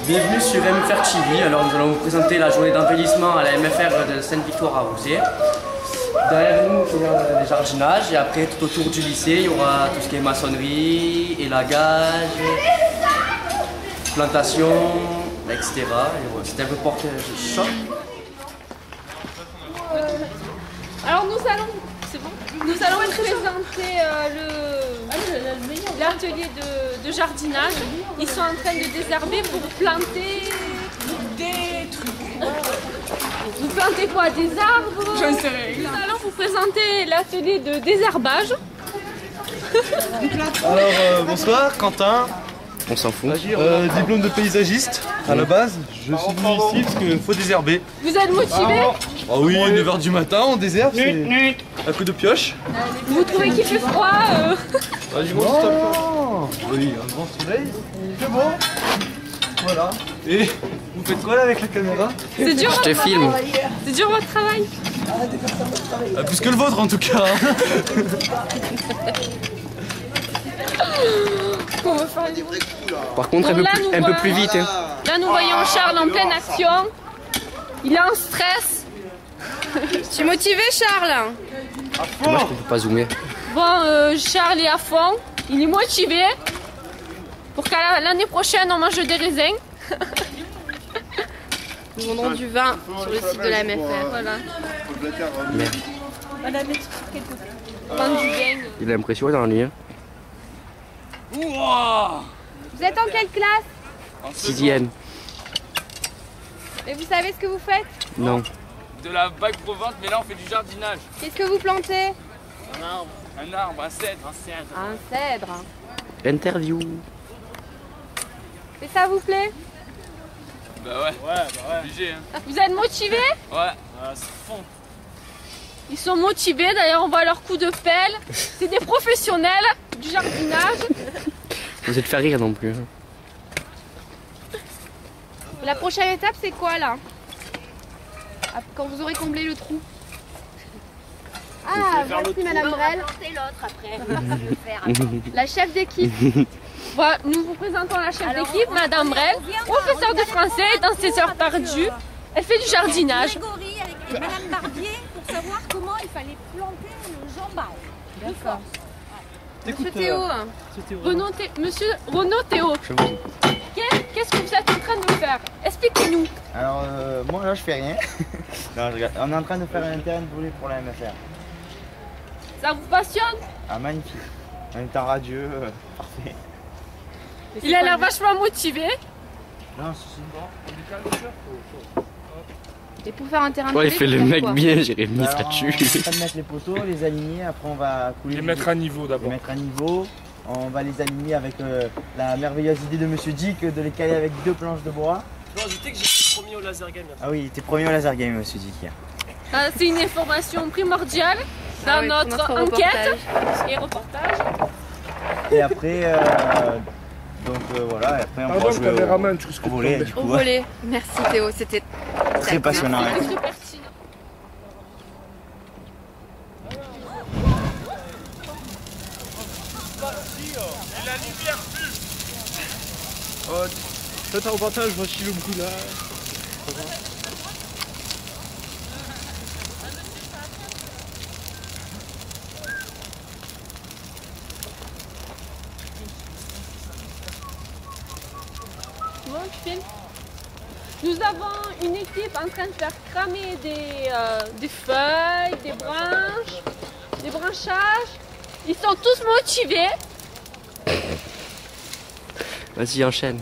Bienvenue sur MFR TV. Alors nous allons vous présenter la journée d'embellissement à la MFR de Sainte-Victoire à Rouzé. Derrière nous, il y a les jardinages et après tout autour du lycée, il y aura tout ce qui est maçonnerie, élagage, plantation, etc. C'est un reportage choc. Alors nous allons présenter l'atelier de jardinage. Ils sont en train de désherber pour planter des trucs. Vous plantez quoi? Des arbres? J'en sais rien. Nous allons vous présenter l'atelier de désherbage. Alors bonsoir, Quentin. On s'en fout. Diplôme de paysagiste à la base. Je suis venu ici parce qu'il faut désherber. Vous êtes motivé? Ah oui, 9h du matin, on désherbe, c'est un coup de pioche. Vous trouvez qu'il fait froid? Oui, un grand soleil, il fait beau. Voilà. Et vous faites quoi là avec la caméra? C'est dur. Je te filme. C'est dur votre travail? Plus que le vôtre en tout cas. On va faire une... Par contre, Bon, un peu plus vite. Hein. Là nous voyons Charles en pleine action. Il est en stress. Tu es motivé Charles? Dommage qu'on peut pas zoomer. Bon, Charles est à fond. Il est motivé. Pour qu'à l'année prochaine on mange des raisins. Nous vendrons du vin sur le site de la MFR. Voilà. Merde. Vendre du vin. Il a l'impression dans lui. Hein. Vous êtes en quelle classe? 6e. Et vous savez ce que vous faites? Non. De la bague provence, mais là on fait du jardinage. Qu'est-ce que vous plantez? Un arbre, un cèdre. Un cèdre. Interview. Et ça vous plaît? Bah ouais, obligé hein. Vous êtes motivés? Ouais, c'est fond. Ils sont motivés, d'ailleurs on voit leur coup de pelle. C'est des professionnels du jardinage. Vous êtes fait rire non plus. La prochaine étape c'est quoi là? Quand vous aurez comblé le trou. Ah, merci Madame Brel. La chef d'équipe. Voilà, nous vous présentons la chef d'équipe, Madame Brel, professeure de français dans ses heures perdues. Elle fait du jardinage. Grégory avec Madame Barbier pour savoir comment il fallait planter le jambon. D'accord. Écoute, Monsieur Théo, Monsieur Renaud Théo, qu'est-ce que vous êtes en train de faire? Expliquez-nous. Alors moi là je fais rien. Non, je regarde. On est en train de faire un terrain de volley pour la MFR. Ça vous passionne? Ah magnifique. En étant radieux, parfait. Il a l'air vachement motivé. Non, c'est Et pour faire un terrain de Ouais, il volley, fait le faut faire mec quoi? bien, Jérémy, Alors, ça on tue. est en train de mettre les poteaux, les aligner, après on va couler. Les mettre à niveau d'abord. Les mettre à niveau. On va les aligner avec la merveilleuse idée de Monsieur Dick de les caler avec 2 planches de bois. Je dois ajouter que j'étais premier au laser game. Ah oui, t'es premier au laser game Monsieur Dick hier. Ah, c'est une information primordiale dans notre enquête et reportage. Et après, voilà, et après on Pardon, va le jouer caméraman, tu risques de au volley tomber. du coup. Au Ouais. volet. Merci Théo, c'était Très passionnant. très Ouais. pertinent. Et la lumière pue. Oh, faites un reportage, voici le brûlage. Bon, tu filmes. Nous avons une équipe en train de faire cramer des feuilles, des branches, des branchages. Ils sont tous motivés. Vas-y, enchaîne.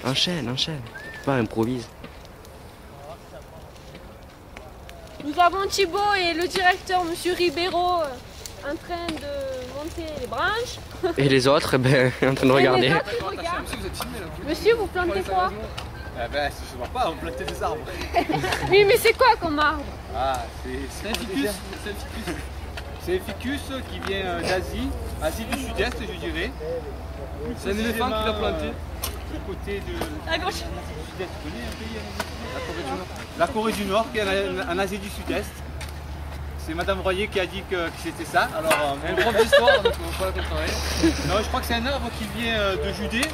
Enchaîne. Pas improvise. Nous avons Thibaut et le directeur, Monsieur Ribeiro, en train de monter les branches. Et les autres, ben, en train de regarder. Et les autres, ils regardent. Monsieur, vous plantez quoi? Ben, si je vois pas, on plantait des arbres. Oui, mais c'est quoi comme arbre? Ah, c'est un ficus. C'est un ficus qui vient d'Asie, Asie du Sud-Est, je dirais. C'est un éléphant qui l'a planté. Du côté de. À gauche. Tu connais un pays La Corée du Nord. La Corée du Nord, qui est en Asie du Sud-Est. C'est Madame Royer qui a dit que c'était ça. Alors, un prof d'histoire, donc on va pas la comparer. Non, je crois que c'est un arbre qui vient de Judée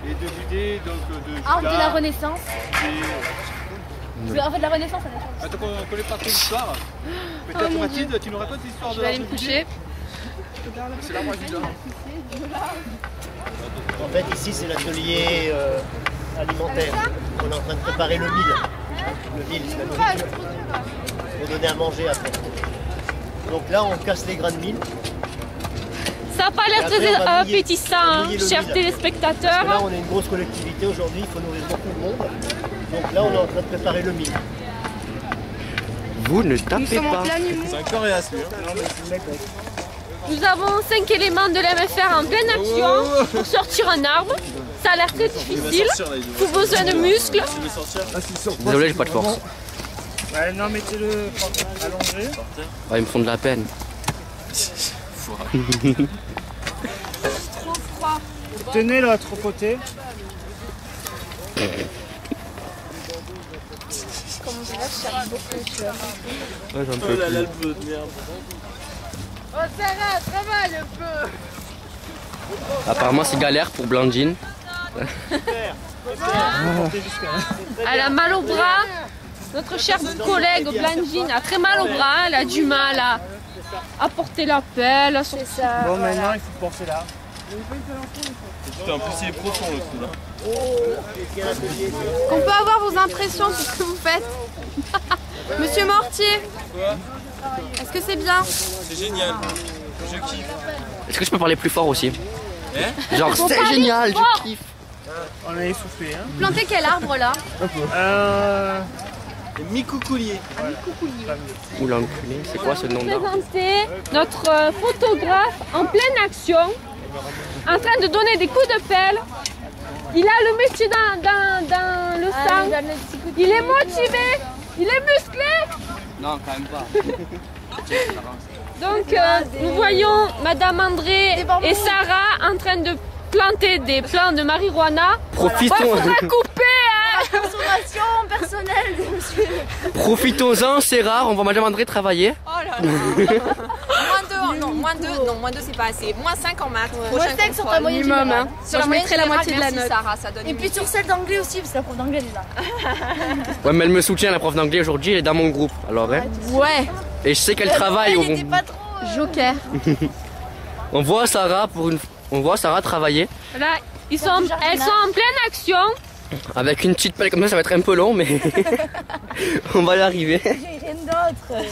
Et de vider donc de Arbre de la Judas. Renaissance. En fait, la Renaissance, ça dépend. Attends, on ne connaît pas trop l'histoire. Peut-être Mathilde, tu nous racontes l'histoire de Je vais aller me coucher. C'est la moi Judas. En fait, ici, c'est l'atelier alimentaire. On est en train de préparer le mil. Le mil, c'est la nourriture. Pour donner à manger après. Donc là, on casse les grains de mil. Ça n'a pas l'air Après, très on va mouiller- appétissant, mouiller le chers mil. téléspectateurs. Parce que là, on est une grosse collectivité aujourd'hui, il faut nourrir beaucoup de monde. Donc là, on est en train de préparer le mil. Vous ne tapez pas. C'est un coréas lui. Nous avons 5 éléments de l'MFR en pleine action pour sortir un arbre. Ça a l'air très difficile. Faut besoin de muscles. Désolé, j'ai pas de force. Ouais, non, mettez-le allongé. Ouais, ils me font de la peine. Tenez l'autre côté. Ouais, j'en peux plus. Oh Sarah, travaille un peu. Apparemment, c'est galère pour Blandine. Elle a mal au bras. Notre chère collègue Blandine a très mal au bras. Elle a du mal à porter la pelle. À sortir. Bon, maintenant, il faut porter là. Putain, en plus il est profond le trou là. On peut avoir vos impressions sur ce que vous faites. Monsieur Mortier, est-ce que c'est bien? C'est génial. Je kiffe. Est-ce que je peux parler plus fort aussi? Genre, Faut c'est parler génial, fort. je kiffe. On a essoufflé, hein. Plantez quel arbre là? Mi-coucoulier. Ou l'enculé, c'est quoi ce nom d'arbre? Présenter notre photographe en pleine action, en train de donner des coups de pelle. Il a le métier dans le sang. Il est motivé, il est musclé. Non, quand même pas. Donc nous voyons Madame André et Sarah en train de planter des plants de marijuana. Profitons, Faudra couper, hein. Consommation personnelle de monsieur. profitons-en, c'est rare, on va Madame André travailler. Oh là là. moins 2, c'est pas assez. Moins 5 en maths. Moins 5 sur ta moyenne Minimum, générale. hein. Moi, je mettrai la moitié de la Merci note. Sarah, ça donne Et puis sur celle d'anglais aussi, parce que c'est la prof d'anglais déjà. Ouais, mais elle me soutient, la prof d'anglais aujourd'hui, elle est dans mon groupe. Alors, hein. Ouais, Et je sais qu'elle travaille au Elle était bon. pas trop. joker. On voit Sarah travailler Là, elles sont en pleine action. avec une petite pelle comme ça va être un peu long, mais on va y arriver. J'ai rien d'autre.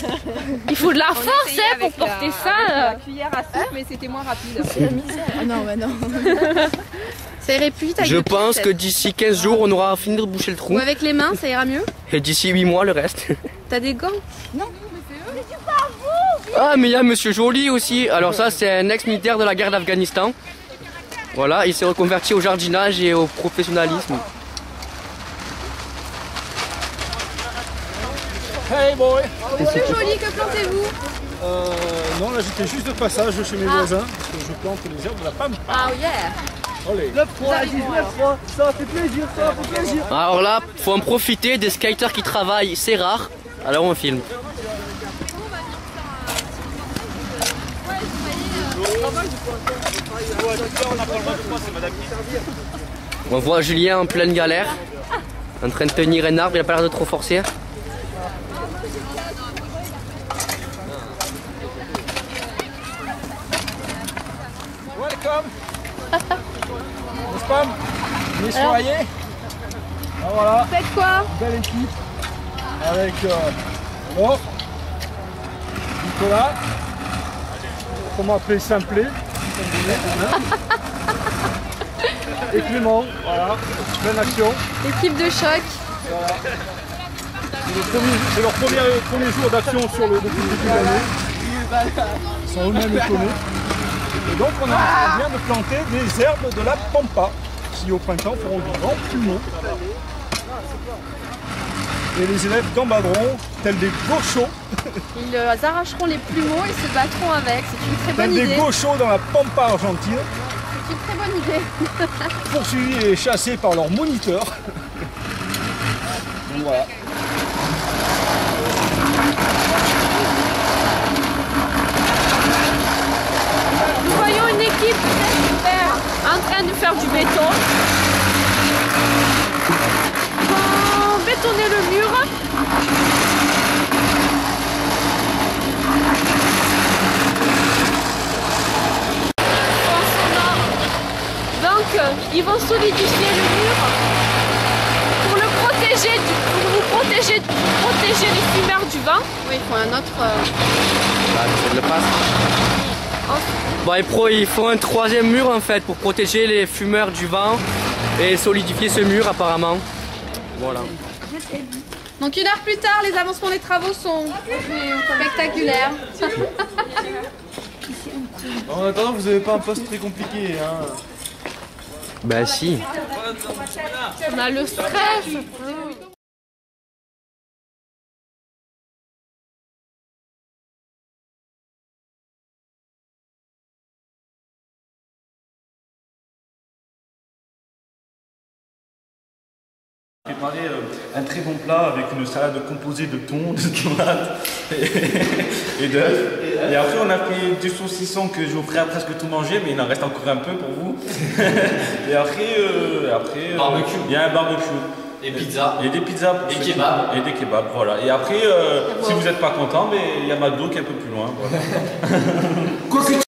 Il faut de la force hein, pour porter ça. La cuillère à soupe, mais c'était moins rapide. C'est la misère. Ah non, mais non. Ça irait plus vite avec Je le pied, pense que peut-être. d'ici 15 jours, on aura fini de boucher le trou. Ou avec les mains, ça ira mieux. Et d'ici 8 mois, le reste. T'as des gants? Ah, mais il y a Monsieur Joly aussi. Alors ça, c'est un ex-militaire de la guerre d'Afghanistan. Voilà, il s'est reconverti au jardinage et au professionnalisme. Hey boy. Monsieur Joly, que plantez-vous? Non, là j'étais juste de passage chez mes voisins parce que je plante les herbes de la pampa. Ah yeah. Allez. Le froid, ça fait plaisir, ça fait plaisir. Alors là, faut en profiter, des skaters qui travaillent, c'est rare. Alors on filme. On voit Julien en pleine galère, en train de tenir un arbre, il a pas l'air de trop forcer. Welcome. N'est-ce pas? Nettoyer. Ah, voilà, Faites quoi? belle équipe avec Laure, Nicolas, comment appeler Simplet, et Clément, voilà, pleine action. Équipe de choc. C'est leur premier jour d'action sur depuis le début de l'année. Ils sont eux-mêmes étonnés. Et donc on vient de planter des herbes de la pampa qui au printemps feront du grand plumeau. Et les élèves gambadront tels des gauchos, Ils arracheront les plumeaux et se battront avec. C'est une très bonne tels des idée. gauchos dans la pampa argentine, C'est une très bonne idée. poursuivis et chassés par leurs moniteurs. Donc voilà. Nous voyons une équipe en train de faire du béton. solidifier le mur, pour vous protéger les fumeurs du vent. Oui, il faut un autre... Je le passe. Bon, il faut un troisième mur en fait pour protéger les fumeurs du vent et solidifier ce mur apparemment. Voilà. Donc 1 heure plus tard, les avancements des travaux sont spectaculaires. En attendant, vous n'avez pas un poste très compliqué, hein? Bah si. On a le stress. Préparer un très bon plat avec une salade composée de thon, de tomates et d'œufs. Et après on a pris du saucisson que je vous ferai presque tout manger, mais il en reste encore un peu pour vous. Et après barbecue. Il y a un barbecue. Et pizza. Et des pizzas. Et kebabs. Et des kebabs, voilà. Et après, si vous n'êtes pas content, il y a McDo qui est un peu plus loin. Voilà.